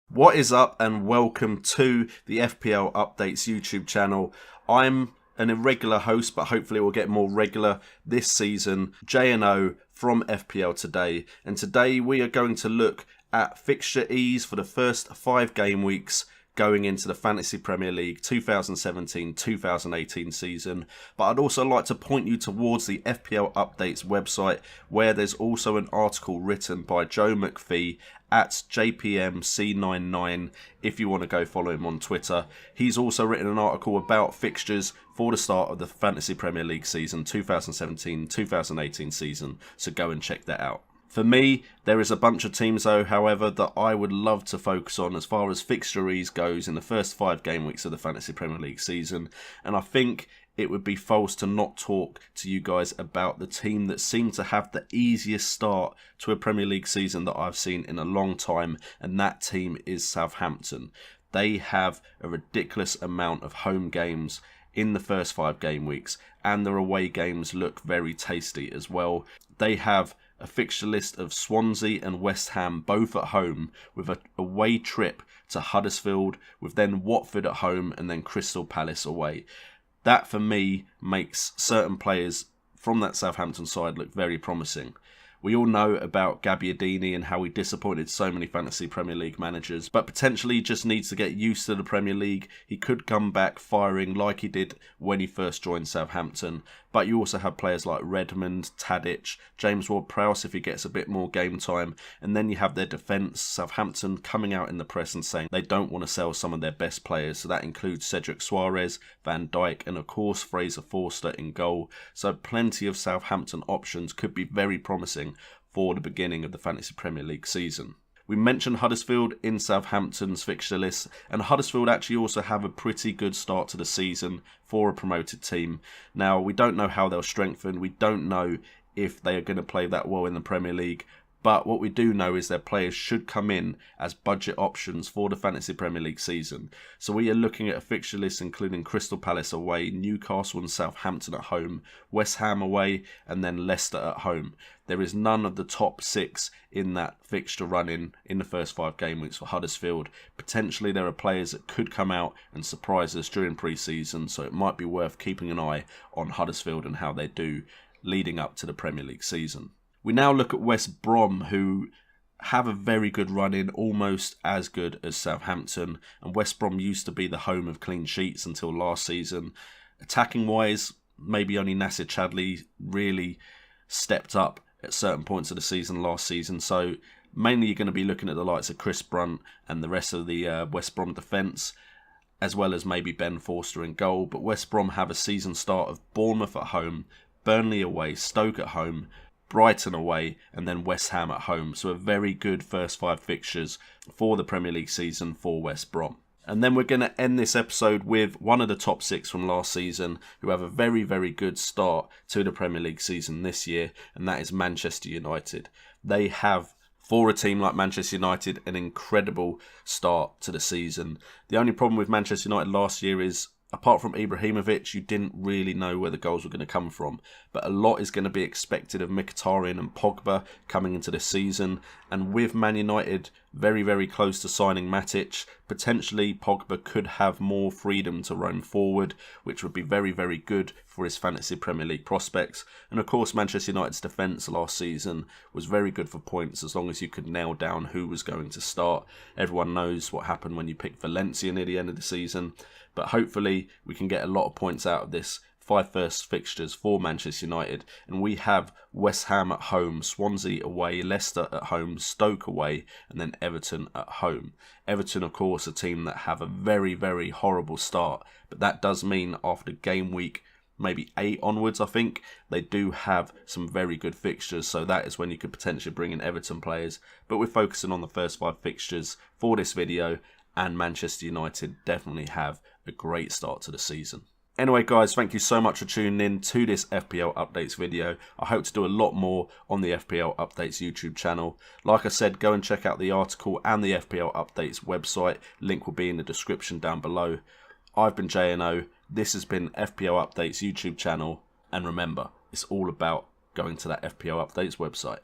What is up, and welcome to the FPL Updates YouTube channel. I'm an irregular host, but hopefully we'll get more regular this season. J&O from FPL Today, and today we are going to look at fixture ease for the first 5 game weeks going into the Fantasy Premier League 2017-2018 season. But I'd also like to point you towards the FPL Updates website, where there's also an article written by Joe McPhee at JPMC99 if you want to go follow him on Twitter. He's also written an article about fixtures for the start of the Fantasy Premier League season 2017-2018 season, so go and check that out. For me, there is a bunch of teams though, however, that I would love to focus on as far as fixture ease goes in the first 5 game weeks of the Fantasy Premier League season, and I think it would be false to not talk to you guys about the team that seemed to have the easiest start to a Premier League season that I've seen in a long time, and that team is Southampton. They have a ridiculous amount of home games in the first 5 game weeks, and their away games look very tasty as well. They have a fixture list of Swansea and West Ham both at home, with an away trip to Huddersfield, with then Watford at home and then Crystal Palace away. That for me makes certain players from that Southampton side look very promising. We all know about Gabbiadini and how he disappointed so many Fantasy Premier League managers, but potentially just needs to get used to the Premier League. He could come back firing like he did when he first joined Southampton. But you also have players like Redmond, Tadic, James Ward-Prowse if he gets a bit more game time, and then you have their defence, Southampton coming out in the press and saying they don't want to sell some of their best players, so that includes Cedric Soares, Van Dijk, and of course Fraser Forster in goal. So plenty of Southampton options could be very promising for the beginning of the Fantasy Premier League season. We mentioned Huddersfield in Southampton's fixture list, and Huddersfield actually also have a pretty good start to the season for a promoted team. Now, we don't know how they'll strengthen, we don't know if they are going to play that well in the Premier League, but what we do know is their players should come in as budget options for the Fantasy Premier League season. So we are looking at a fixture list including Crystal Palace away, Newcastle and Southampton at home, West Ham away, and then Leicester at home. There is none of the top 6 in that fixture run-in in the first 5 game weeks for Huddersfield. Potentially there are players that could come out and surprise us during pre-season, so it might be worth keeping an eye on Huddersfield and how they do leading up to the Premier League season. We now look at West Brom, who have a very good run-in, almost as good as Southampton. And West Brom used to be the home of clean sheets until last season. Attacking-wise, maybe only Nasser Chadli really stepped up at certain points of the season last season. So mainly you're going to be looking at the likes of Chris Brunt and the rest of the West Brom defence, as well as maybe Ben Forster in goal. But West Brom have a season start of Bournemouth at home, Burnley away, Stoke at home, Brighton away, and then West Ham at home. So a very good first 5 fixtures for the Premier League season for West Brom. And then we're going to end this episode with one of the top 6 from last season, who have a very, very good start to the Premier League season this year, and that is Manchester United. They have, for a team like Manchester United, an incredible start to the season. The only problem with Manchester United last year is, apart from Ibrahimovic, you didn't really know where the goals were going to come from. But a lot is going to be expected of Mkhitaryan and Pogba coming into this season. And with Man United very, very close to signing Matic, potentially Pogba could have more freedom to roam forward, which would be very, very good for his Fantasy Premier League prospects. And of course, Manchester United's defence last season was very good for points as long as you could nail down who was going to start. Everyone knows what happened when you picked Valencia near the end of the season. But hopefully we can get a lot of points out of this 5 first fixtures for Manchester United. And we have West Ham at home, Swansea away, Leicester at home, Stoke away, and then Everton at home. Everton, of course, a team that have a very, very horrible start. But that does mean after game week maybe 8 onwards, I think, they do have some very good fixtures. So that is when you could potentially bring in Everton players. But we're focusing on the first 5 fixtures for this video. And Manchester United definitely have a great start to the season. Anyway guys, thank you so much for tuning in to this FPL Updates video. I hope to do a lot more on the FPL Updates YouTube channel. Like I said, go and check out the article and the FPL Updates website. Link will be in the description down below. I've been J&O. This has been FPL Updates YouTube channel. And remember, it's all about going to that FPL Updates website.